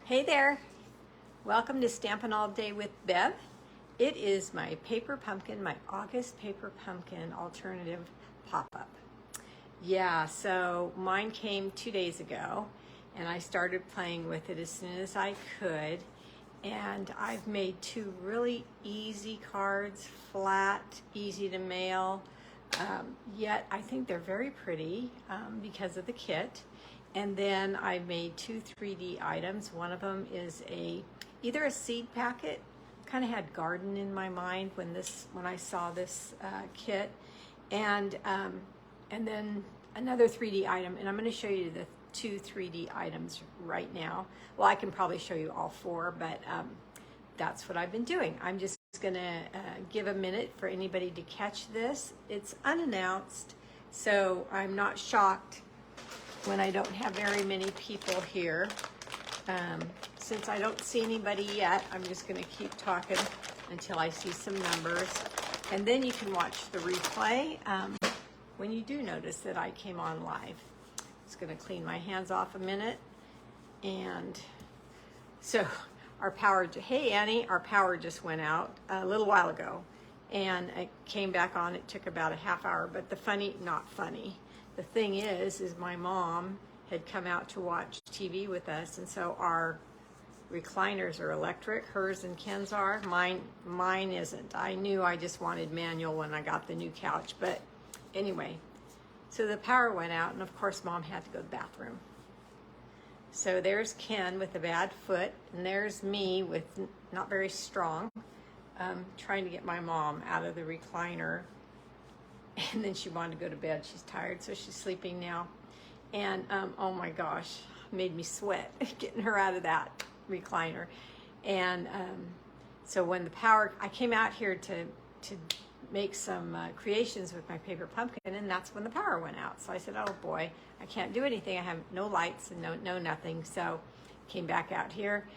Hey there, welcome to Stampin' All Day with Bev. It is my paper pumpkin, my August paper pumpkin alternative pop-up. Yeah, so mine came 2 days ago and I started playing with it as soon as I could. And I've made two really easy cards, flat, easy to mail, yet I think they're very pretty because of the kit. And then I made two 3D items. One of them is either a seed packet. Kind of had garden in my mind when I saw this kit, and then another 3D item. And I'm going to show you the two 3D items right now. Well, I can probably show you all four, but that's what I've been doing. I'm just going to give a minute for anybody to catch this. It's unannounced, so I'm not shocked when I don't have very many people here. Since I don't see anybody yet, I'm just going to keep talking until I see some numbers. And then you can watch the replay when you do notice that I came on live. Just going to clean my hands off a minute. And so our power, hey Annie, our power just went out a little while ago. And it came back on, it took about a half hour, but not funny. The thing is my mom had come out to watch TV with us, and so our recliners are electric. Hers and Ken's are. Mine isn't. I knew I just wanted manual when I got the new couch, but anyway. So the power went out, and of course Mom had to go to the bathroom. So there's Ken with a bad foot, and there's me with not very strong, trying to get my mom out of the recliner. And then she wanted to go to bed. She's tired, so she's sleeping now. And oh my gosh, made me sweat getting her out of that recliner. And so when the power, I came out here to make some creations with my paper pumpkin, and that's when the power went out. So I said, oh boy, I can't do anything. I have no lights and no nothing. So came back out here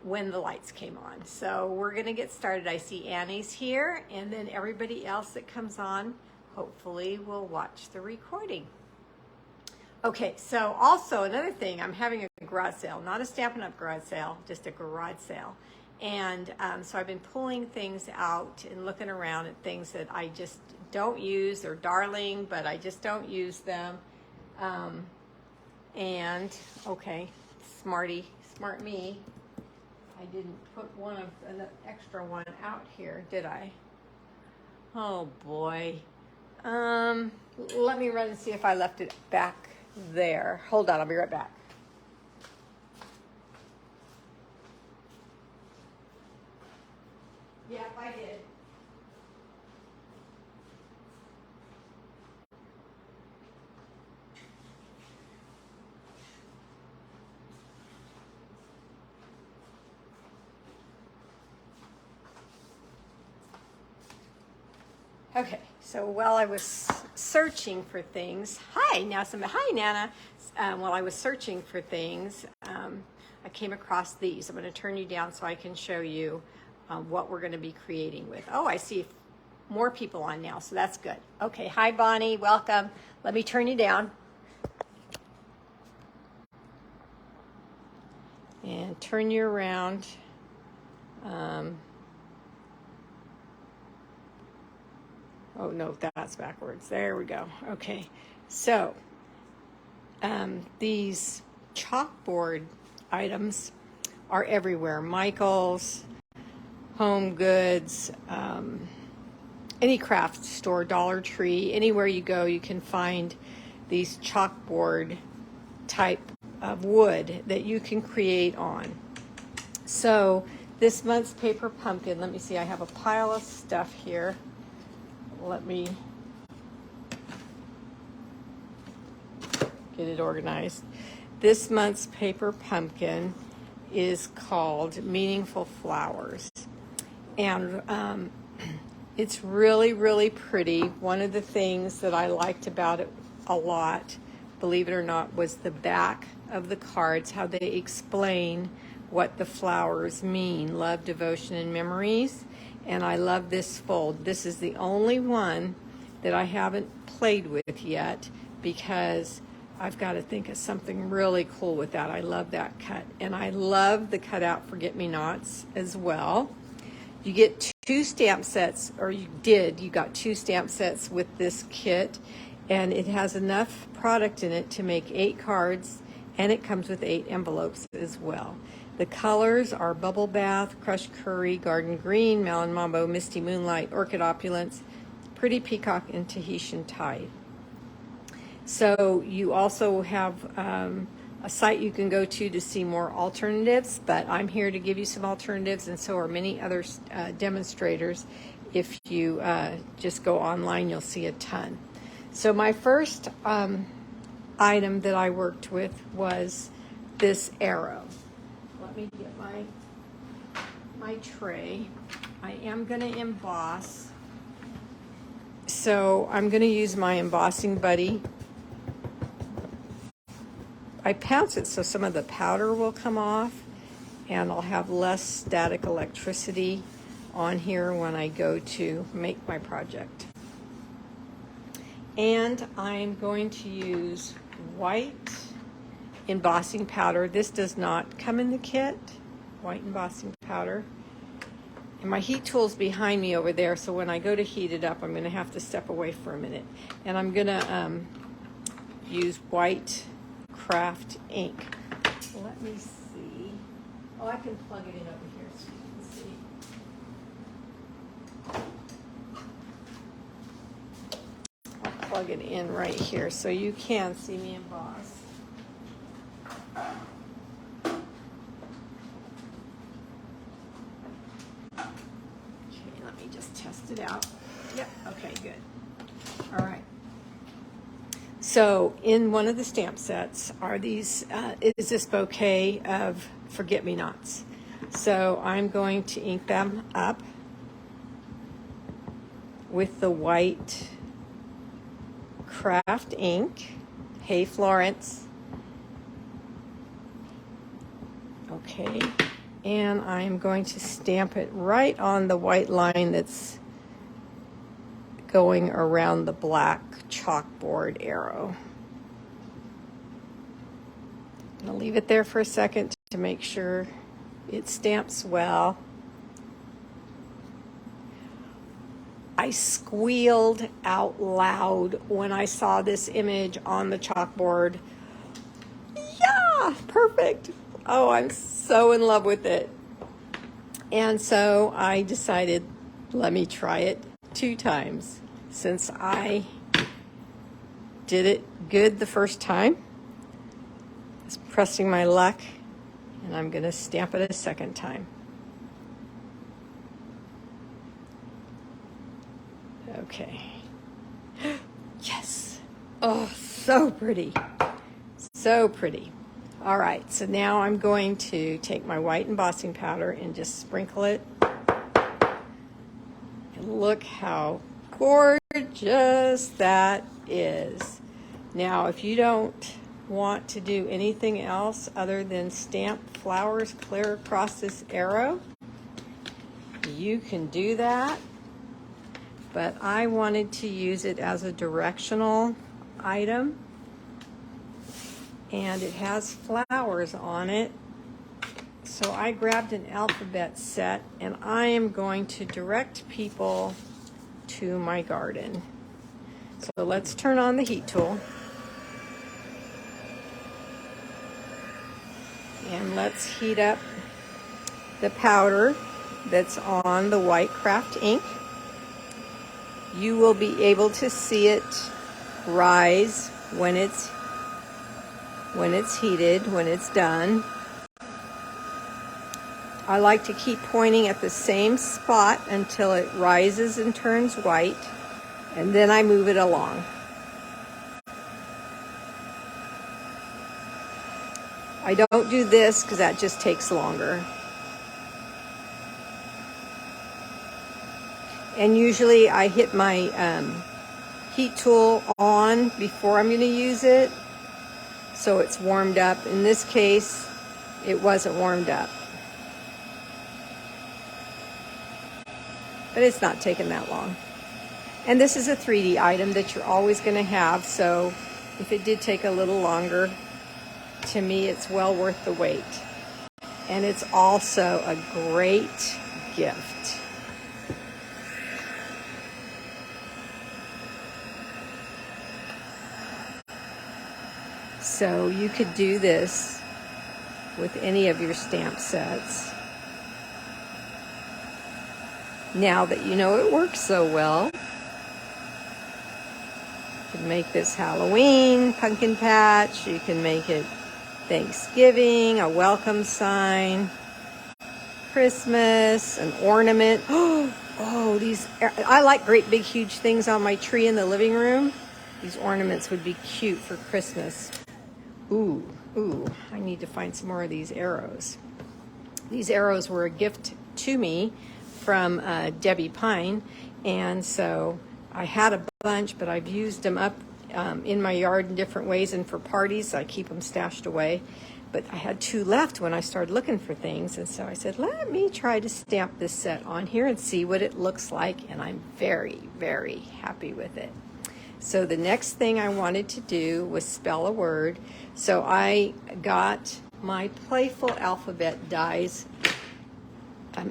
when the lights came on. So we're gonna get started. I see Annie's here, and then everybody else that comes on hopefully will watch the recording. Okay, so also another thing, I'm having a garage sale, not a Stampin' Up garage sale, just a garage sale. And so I've been pulling things out and looking around at things that I just don't use. They're darling, but I just don't use them. And, okay, smart me. I didn't put an extra one out here, did I? Oh boy. Let me run and see if I left it back there. Hold on, I'll be right back. Yep, I did. Okay, so while I was searching for things, hi Nana. While I was searching for things, I came across these. I'm going to turn you down so I can show you what we're going to be creating with. Oh, I see more people on now, so that's good. Okay, hi Bonnie, welcome. Let me turn you down. And turn you around. Oh no, that's backwards. There we go. Okay, so these chalkboard items are everywhere. Michael's, Home Goods, any craft store, Dollar Tree, anywhere you go, you can find these chalkboard type of wood that you can create on. So this month's paper pumpkin, let me see, I have a pile of stuff here. Let me get it organized. This month's paper pumpkin is called Meaningful Flowers. And it's really, really pretty. One of the things that I liked about it a lot, believe it or not, was the back of the cards, how they explain what the flowers mean, love, devotion, and memories. And I love this fold. This is the only one that I haven't played with yet because I've got to think of something really cool with that. I love that cut. And I love the cutout forget-me-nots as well. You get 2 stamp sets, or you got 2 stamp sets with this kit, and it has enough product in it to make 8 cards, and it comes with 8 envelopes as well. The colors are Bubble Bath, Crushed Curry, Garden Green, Melon Mambo, Misty Moonlight, Orchid Opulence, Pretty Peacock, and Tahitian Tide. So you also have a site you can go to see more alternatives, but I'm here to give you some alternatives, and so are many other demonstrators. If you just go online, you'll see a ton. So my first item that I worked with was this arrow. Let me get my tray. I am going to emboss. So I'm going to use my embossing buddy. I pounce it so some of the powder will come off, and I'll have less static electricity on here when I go to make my project. And I'm going to use white embossing powder. This does not come in the kit, white embossing powder. And my heat tool's behind me over there, so when I go to heat it up, I'm going to have to step away for a minute. And I'm going to use white craft ink. Let me see. Oh, I can plug it in over here so you can see. I'll plug it in right here so you can see me emboss. Okay, let me just test it out. Yep, okay, good. All right. So in one of the stamp sets are these, is this bouquet of forget-me-nots. So I'm going to ink them up with the white craft ink, Hey Florence. Okay, and I'm going to stamp it right on the white line that's going around the black chalkboard arrow. I'm going to leave it there for a second to make sure it stamps well. I squealed out loud when I saw this image on the chalkboard. Yeah, perfect. Oh, I'm so in love with it. And so I decided, let me try it 2 times. Since I did it good the first time, just pressing my luck, and I'm going to stamp it a second time. Okay. Yes. Oh, so pretty. So pretty. All right, so now I'm going to take my white embossing powder and just sprinkle it. And look how gorgeous that is. Now, if you don't want to do anything else other than stamp flowers clear across this arrow, you can do that. But I wanted to use it as a directional item, and it has flowers on it. So I grabbed an alphabet set, and I am going to direct people to my garden. So let's turn on the heat tool. And let's heat up the powder that's on the white craft ink. You will be able to see it rise when it's heated, when it's done. I like to keep pointing at the same spot until it rises and turns white, and then I move it along. I don't do this because that just takes longer. And usually I hit my heat tool on before I'm going to use it, so it's warmed up. In this case, it wasn't warmed up. But it's not taking that long. And this is a 3D item that you're always going to have, so if it did take a little longer, to me it's well worth the wait. And it's also a great gift. So you could do this with any of your stamp sets. Now that you know it works so well, you can make this Halloween pumpkin patch. You can make it Thanksgiving, a welcome sign, Christmas, an ornament. Oh, these, I like great big huge things on my tree in the living room. These ornaments would be cute for Christmas. Ooh, I need to find some more of these arrows. These arrows were a gift to me from Debbie Pine, and so I had a bunch, but I've used them up in my yard in different ways, and for parties I keep them stashed away. But I had 2 left when I started looking for things, and so I said, let me try to stamp this set on here and see what it looks like, and I'm very, very happy with it. So the next thing I wanted to do was spell a word. So I got my playful alphabet dies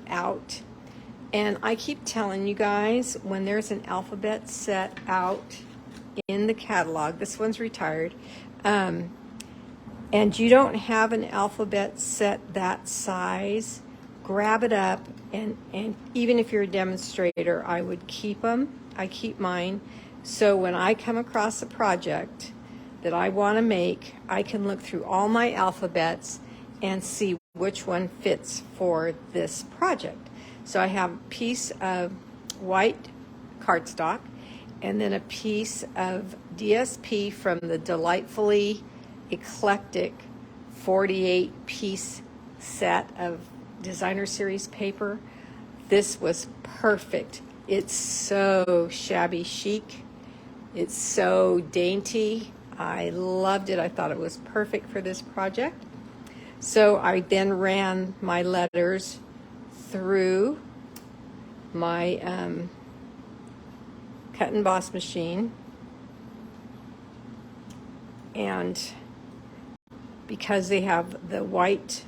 out. And I keep telling you guys, when there's an alphabet set out in the catalog, this one's retired, and you don't have an alphabet set that size, grab it up, and even if you're a demonstrator, I would keep them. I keep mine. So when I come across a project that I want to make, I can look through all my alphabets and see which one fits for this project. So I have a piece of white cardstock and then a piece of DSP from the delightfully eclectic 48-piece set of designer series paper. This was perfect. It's so shabby chic. It's so dainty. I loved it. I thought it was perfect for this project. So I then ran my letters through my cut and emboss machine, and because they have the white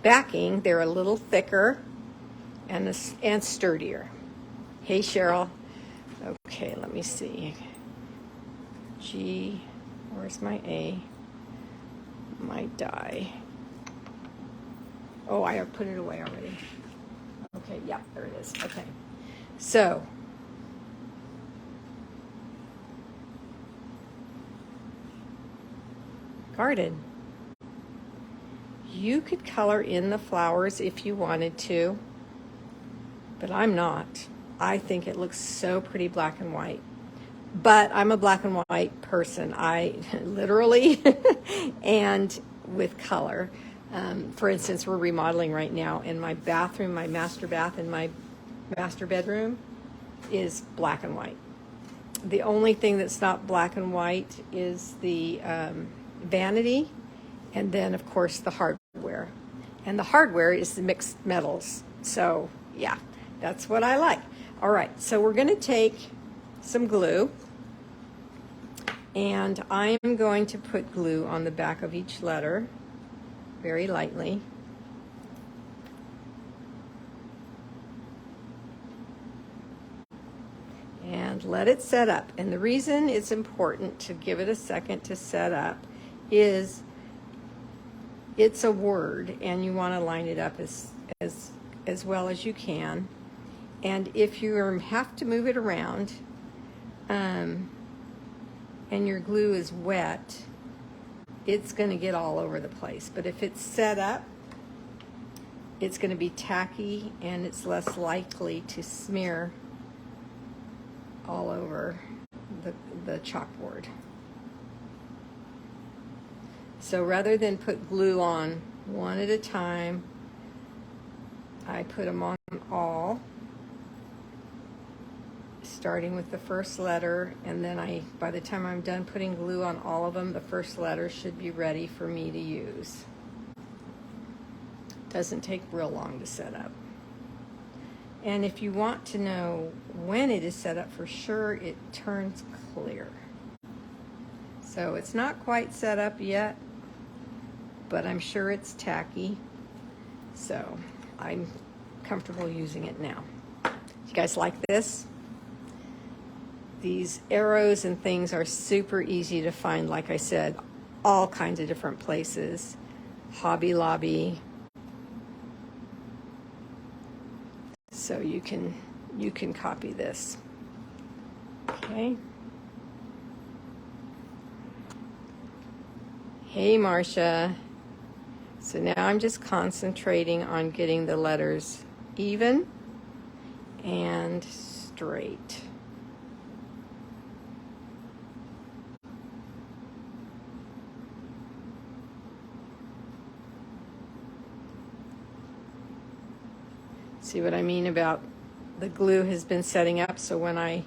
backing, they're a little thicker and sturdier. Hey Cheryl. Okay, let me see. G, where's my A? My die. Oh, I have put it away already. Okay, yeah, there it is. Okay. So, garden. You could color in the flowers if you wanted to, but I'm not. I think it looks so pretty black and white. But I'm a black and white person. I literally, and with color. For instance, we're remodeling right now, and my bathroom, my master bath in my master bedroom is black and white. The only thing that's not black and white is the vanity, and then of course the hardware. And the hardware is the mixed metals. So yeah, that's what I like. All right, so we're going to take some glue, and I'm going to put glue on the back of each letter very lightly. And let it set up. And the reason it's important to give it a second to set up is it's a word, and you want to line it up as well as you can. And if you have to move it around, and your glue is wet, it's going to get all over the place. But if it's set up, it's going to be tacky, and it's less likely to smear all over the chalkboard. So rather than put glue on one at a time, I put them on all, starting with the first letter, and then by the time I'm done putting glue on all of them, the first letter should be ready for me to use. Doesn't take real long to set up. And if you want to know when it is set up for sure, it turns clear. So it's not quite set up yet, but I'm sure it's tacky. So I'm comfortable using it now. You guys like this? These arrows and things are super easy to find, like I said, all kinds of different places. Hobby Lobby. So you can copy this. Okay. Hey, Marcia. So now I'm just concentrating on getting the letters even and straight. See what I mean about the glue has been setting up, so when I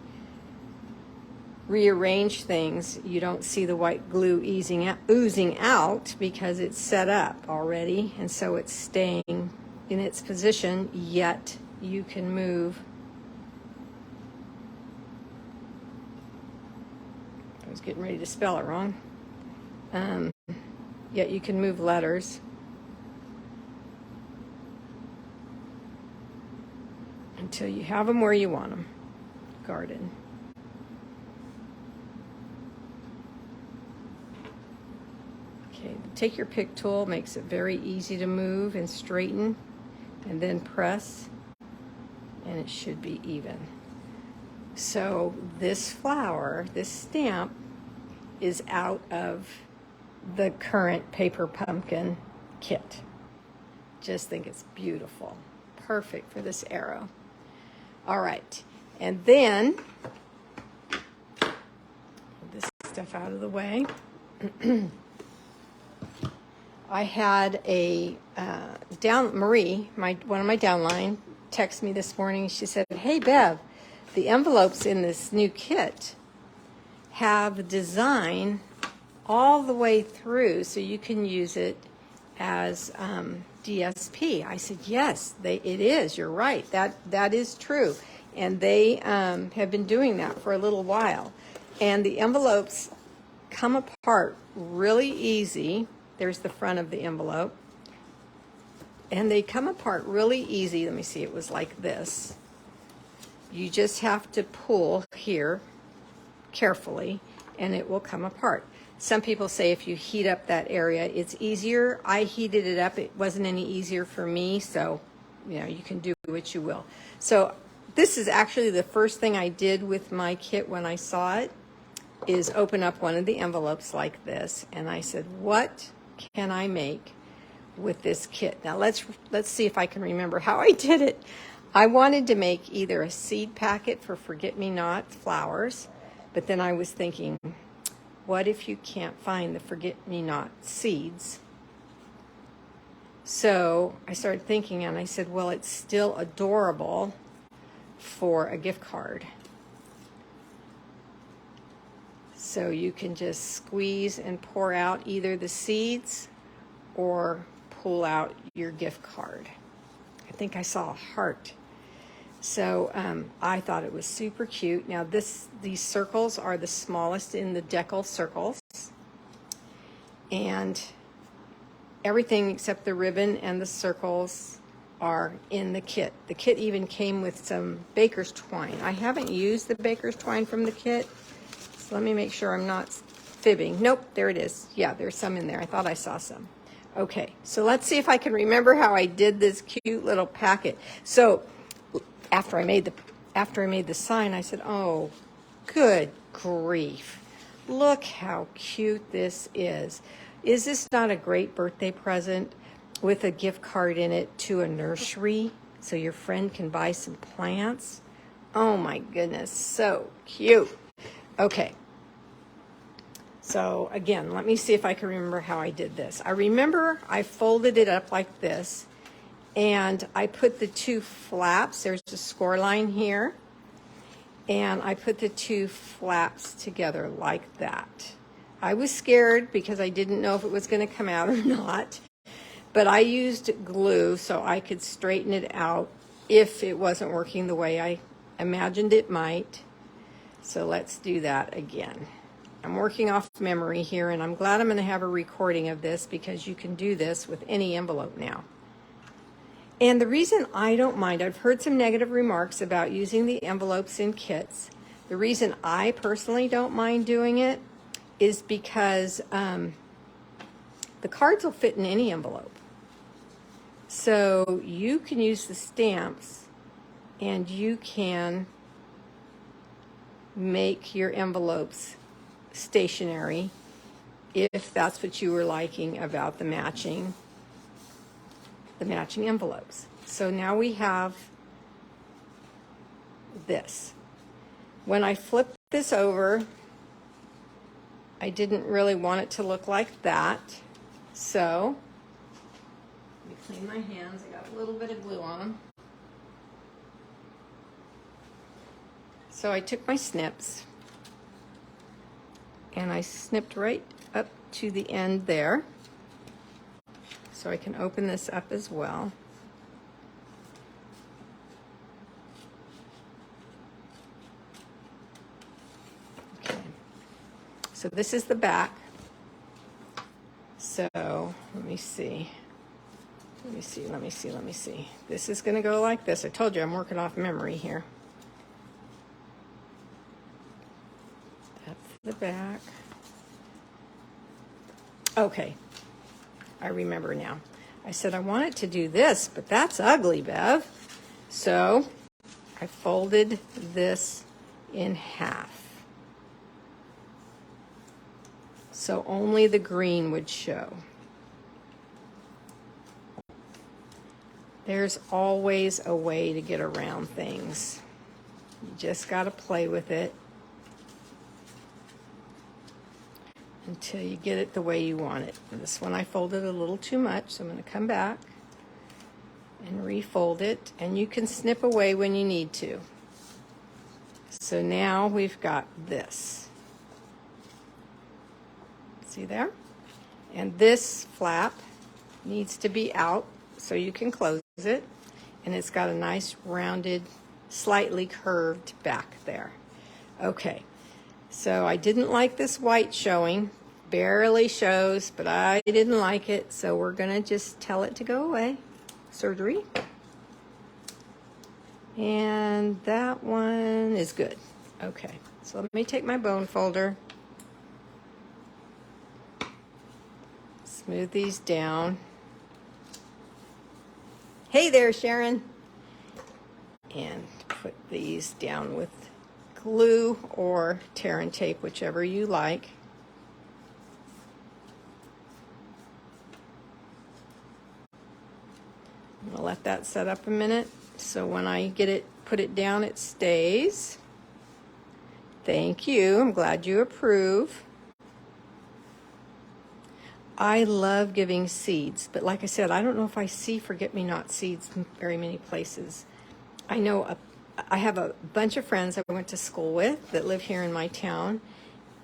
rearrange things, you don't see the white glue oozing out because it's set up already, and so it's staying in its position, yet you can move. I was getting ready to spell it wrong. Yet you can move letters. Until you have them where you want them. Garden. Okay, take your pick tool, makes it very easy to move and straighten, and then press, and it should be even. So this flower, this stamp, is out of the current paper pumpkin kit. Just think it's beautiful. Perfect for this arrow. All right, and then this stuff out of the way. I had a Marie, one of my downline, text me this morning. She said, "Hey Bev, the envelopes in this new kit have design all the way through, so you can use it as DSP." I said, "Yes, it is. You're right. That is true." And they have been doing that for a little while. And the envelopes come apart really easy. There's the front of the envelope. And they come apart really easy. Let me see. It was like this. You just have to pull here carefully, and it will come apart. Some people say if you heat up that area, it's easier. I heated it up. It wasn't any easier for me, so you can do what you will. So this is actually the first thing I did with my kit when I saw it, is open up one of the envelopes like this, and I said, what can I make with this kit? Now let's see if I can remember how I did it. I wanted to make either a seed packet for forget-me-not flowers, but then I was thinking, what if you can't find the forget-me-not seeds? So I started thinking, and I said, well, it's still adorable for a gift card. So you can just squeeze and pour out either the seeds or pull out your gift card. I think I saw a heart. So I thought it was super cute. Now these circles are the smallest in the decal circles. And everything except the ribbon and the circles are in the kit. The kit even came with some baker's twine. I haven't used the baker's twine from the kit. So let me make sure I'm not fibbing. Nope, there it is. Yeah, there's some in there. I thought I saw some. Okay, so let's see if I can remember how I did this cute little packet. So after I made the sign, I said, oh, good grief. Look how cute this is. Is this not a great birthday present with a gift card in it to a nursery so your friend can buy some plants? Oh my goodness, so cute. Okay. So again, let me see if I can remember how I did this. I remember I folded it up like this, and I put the two flaps, there's a score line here, and I put the two flaps together like that. I was scared because I didn't know if it was going to come out or not, but I used glue so I could straighten it out if it wasn't working the way I imagined it might. So let's do that again. I'm working off memory here, and I'm glad I'm going to have a recording of this because you can do this with any envelope now. And the reason I don't mind, I've heard some negative remarks about using the envelopes in kits. The reason I personally don't mind doing it is because the cards will fit in any envelope. So you can use the stamps and you can make your envelopes stationary if that's what you were liking about the matching envelopes. So now we have this. When I flip this over, I didn't really want it to look like that. So let me clean my hands. I got a little bit of glue on them. So I took my snips and I snipped right up to the end there. So I can open this up as well. Okay. So this is the back. So let me see. Let me see. This is going to go like this. I told you I'm working off memory here. That's the back. Okay. I remember now. I said I wanted to do this, but that's ugly, Bev. So I folded this in half. So only the green would show. There's always a way to get around things. You just got to play with it until you get it the way you want it. And this one I folded a little too much, so I'm going to come back and refold it, and you can snip away when you need to. So now we've got this. See there? And this flap needs to be out so you can close it, and it's got a nice rounded, slightly curved back there. Okay. So I didn't like this white showing, barely shows, but I didn't like it, so we're gonna just tell it to go away. Surgery. And that one is good. Okay, so let me take my bone folder, smooth these down. Hey there, Sharon. And put these down with glue or tear and tape, whichever you like. I'm gonna let that set up a minute so when I get it, put it down, it stays. Thank you. I'm glad you approve. I love giving seeds, but like I said, I don't know if I see forget-me-not seeds in very many places. I know I have a bunch of friends I went to school with that live here in my town,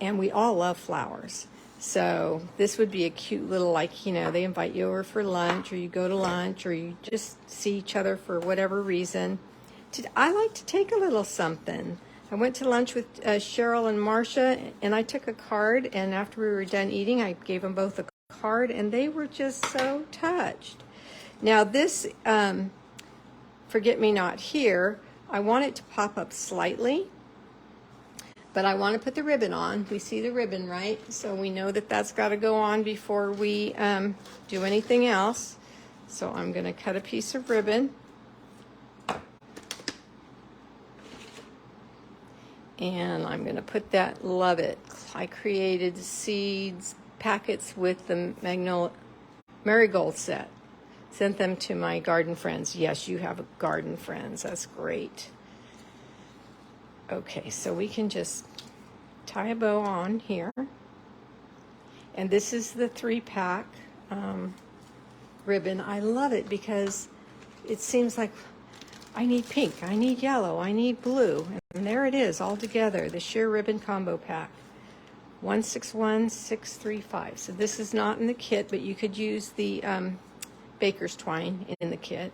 and we all love flowers. So this would be a cute little, like, you know, they invite you over for lunch, or you go to lunch, or you just see each other for whatever reason. I like to take a little something. I went to lunch with Cheryl and Marcia, and I took a card, and after we were done eating, I gave them both a card, and they were just so touched. Now this forget-me-not here, I want it to pop up slightly, but I want to put the ribbon on. We see the ribbon, right? So we know that that's got to go on before we do anything else. So I'm going to cut a piece of ribbon. And I'm going to put that, love it. I created seeds packets with the marigold set. Sent them to my garden friends. Yes, you have garden friends. That's great. Okay, so we can just tie a bow on here. And this is the 3-pack ribbon. I love it because it seems like I need pink, I need yellow, I need blue. And there it is all together, the sheer ribbon combo pack. 161635. So this is not in the kit, but you could use the baker's twine in the kit.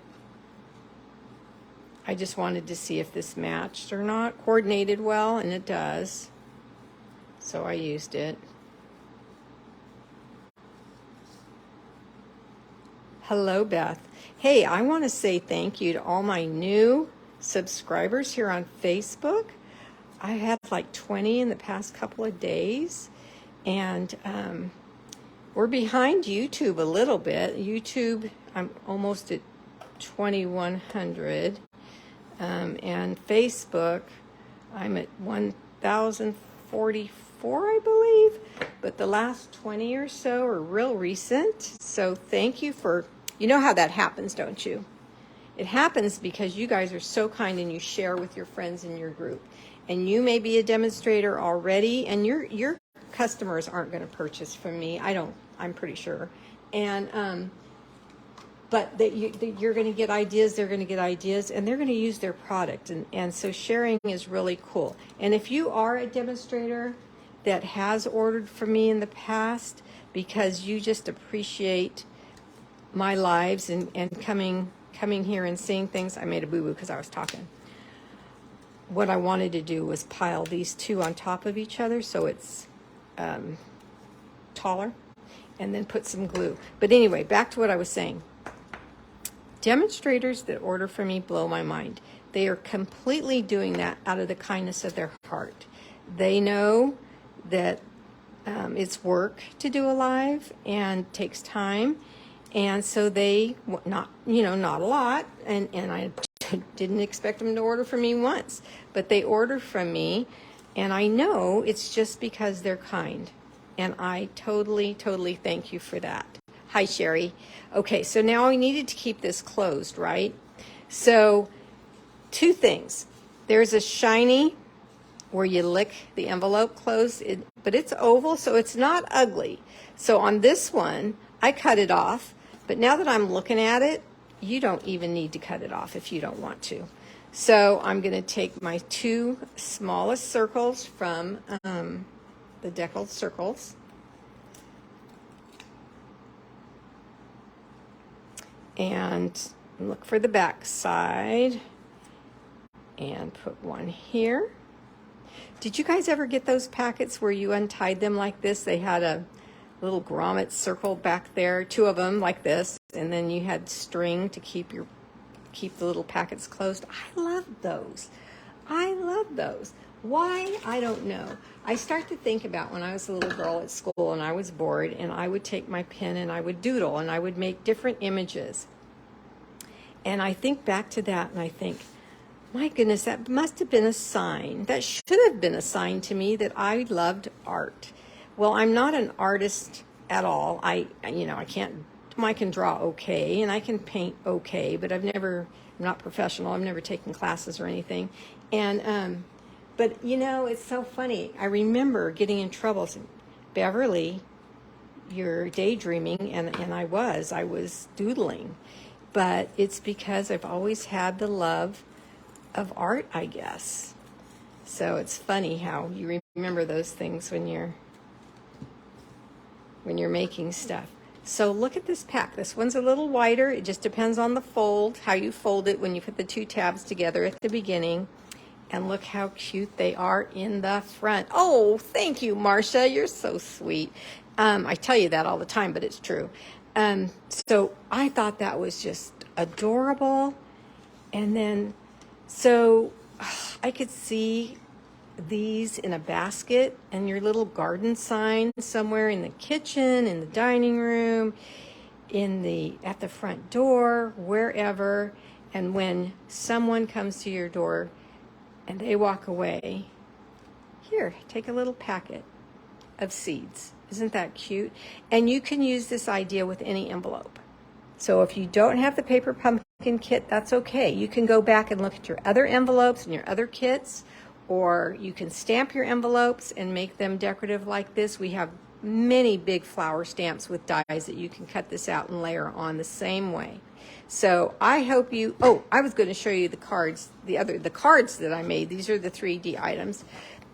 I just wanted to see if this matched or not, coordinated well, and it does. so I used it. Hello, Beth. Hey, I want to say thank you to all my new subscribers here on Facebook. I had like 20 in the past couple of days, and we're behind YouTube a little bit. YouTube, I'm almost at 2,100, and Facebook, I'm at 1,044, I believe, but the last 20 or so are real recent. So thank you for, you know how that happens, don't you? It happens because you guys are so kind and you share with your friends in your group. And you may be a demonstrator already, and your customers aren't going to purchase from me. I'm pretty sure. And but that you're going to get ideas, they're going to get ideas, and they're going to use their product. And so sharing is really cool. And if you are a demonstrator that has ordered from me in the past because you just appreciate my lives and coming here and seeing things, I made a boo-boo because I was talking. What I wanted to do was pile these two on top of each other so it's taller, and then put some glue. But anyway, back to what I was saying. Demonstrators that order from me blow my mind. They are completely doing that out of the kindness of their heart. They know that it's work to do a live and takes time, and so they, not a lot, and I didn't expect them to order from me once, but they order from me, and I know it's just because they're kind, and I totally thank you for that. Hi, Sherry. Okay, so now I needed to keep this closed, right? So two things. There's a shiny where you lick the envelope closed, but it's oval, so it's not ugly. So on this one, I cut it off, but now that I'm looking at it, you don't even need to cut it off if you don't want to. So I'm going to take my two smallest circles from the deckled circles, and look for the back side and put one here. Did you guys ever get those packets where you untied them like this? They had a little grommet circle back there, two of them like this, and then you had string to keep the little packets closed. I love those. I love those. Why? I don't know. I start to think about when I was a little girl at school and I was bored, and I would take my pen and I would doodle and I would make different images. And I think back to that and I think, my goodness, that must have been a sign. That should have been a sign to me that I loved art. Well, I'm not an artist at all. I can draw okay and I can paint okay, but I'm not professional. I've never taken classes or anything. And but it's so funny. I remember getting in trouble saying, Beverlee, you're daydreaming, and I was doodling. But it's because I've always had the love of art, I guess. So it's funny how you remember those things when you're making stuff. So look at this pack. This one's a little wider. It just depends on the fold, how you fold it when you put the two tabs together at the beginning. And look how cute they are in the front. Oh, thank you, Marcia. You're so sweet. I tell you that all the time, but it's true. So I thought that was just adorable. And then, so I could see these in a basket and your little garden sign somewhere in the kitchen, in the dining room, at the front door, wherever. And when someone comes to your door and they walk away, here, take a little packet of seeds. Isn't that cute? And you can use this idea with any envelope. So if you don't have the paper pumpkin kit, that's okay. You can go back and look at your other envelopes and your other kits, or you can stamp your envelopes and make them decorative like this. We have many big flower stamps with dies that you can cut this out and layer on the same way. So I hope I was going to show you the cards, the cards that I made. These are the 3D items.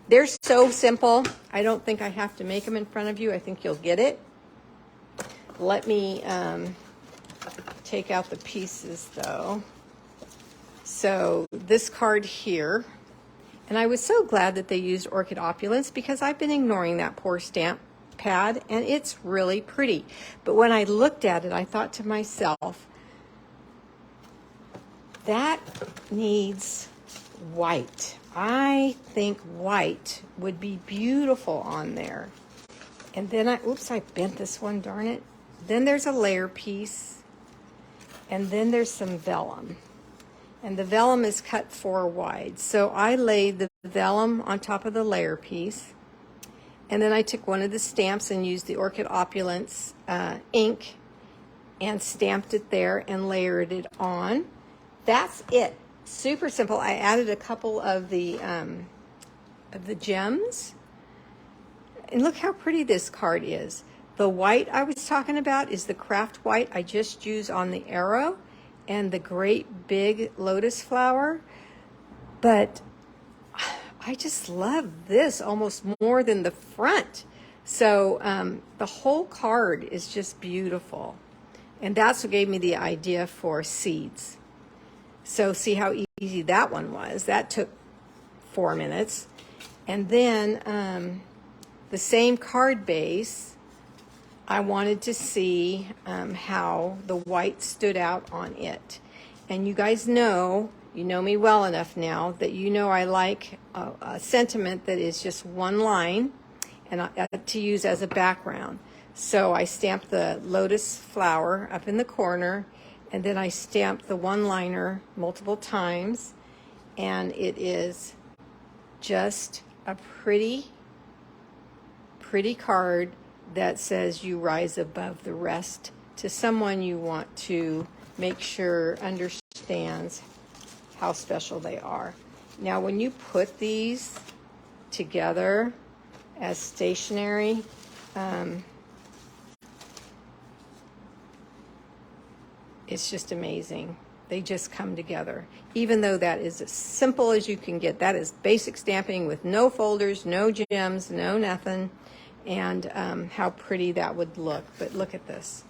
They're so simple. I don't think I have to make them in front of you. I think you'll get it. Let me take out the pieces though. So this card here And I was so glad that they used Orchid Opulence because I've been ignoring that poor stamp pad, and it's really pretty. But when I looked at it, I thought to myself, that needs white. I think white would be beautiful on there. And then oops, I bent this one, darn it. Then there's a layer piece, and then there's some vellum. And the vellum is cut 4 wide. So I laid the vellum on top of the layer piece, and then I took one of the stamps and used the Orchid Opulence ink and stamped it there and layered it on. That's it. Super simple. I added a couple of the gems. And look how pretty this card is. The white I was talking about is the craft white I just used on the arrow and the great big lotus flower. But I just love this almost more than the front. So the whole card is just beautiful. And that's what gave me the idea for seeds. So see how easy that one was. That took 4 minutes. And then the same card base, I wanted to see how the white stood out on it. And you guys know, you know me well enough now, that you know I like a sentiment that is just one line and to use as a background. So I stamped the lotus flower up in the corner, and then I stamped the one-liner multiple times, and it is just a pretty card that says you rise above the rest to someone you want to make sure understands how special they are. Now, when you put these together as stationery, it's just amazing. They just come together. Even though that is as simple as you can get. That is basic stamping with no folders, no gems, no nothing. And how pretty that would look. But look at this.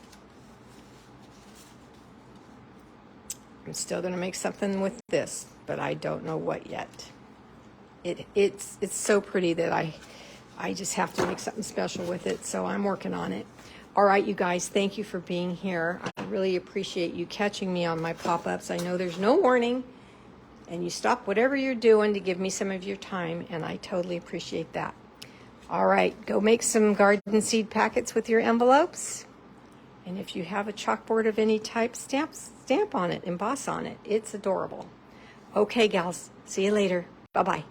I'm still going to make something with this, but I don't know what yet. It's so pretty that I just have to make something special with it, so I'm working on it. All right, you guys, thank you for being here. I really appreciate you catching me on my pop-ups. I know there's no warning, and you stop whatever you're doing to give me some of your time, and I totally appreciate that. All right, go make some garden seed packets with your envelopes. And if you have a chalkboard of any type, stamp on it, emboss on it. It's adorable. Okay, gals, see you later. Bye-bye.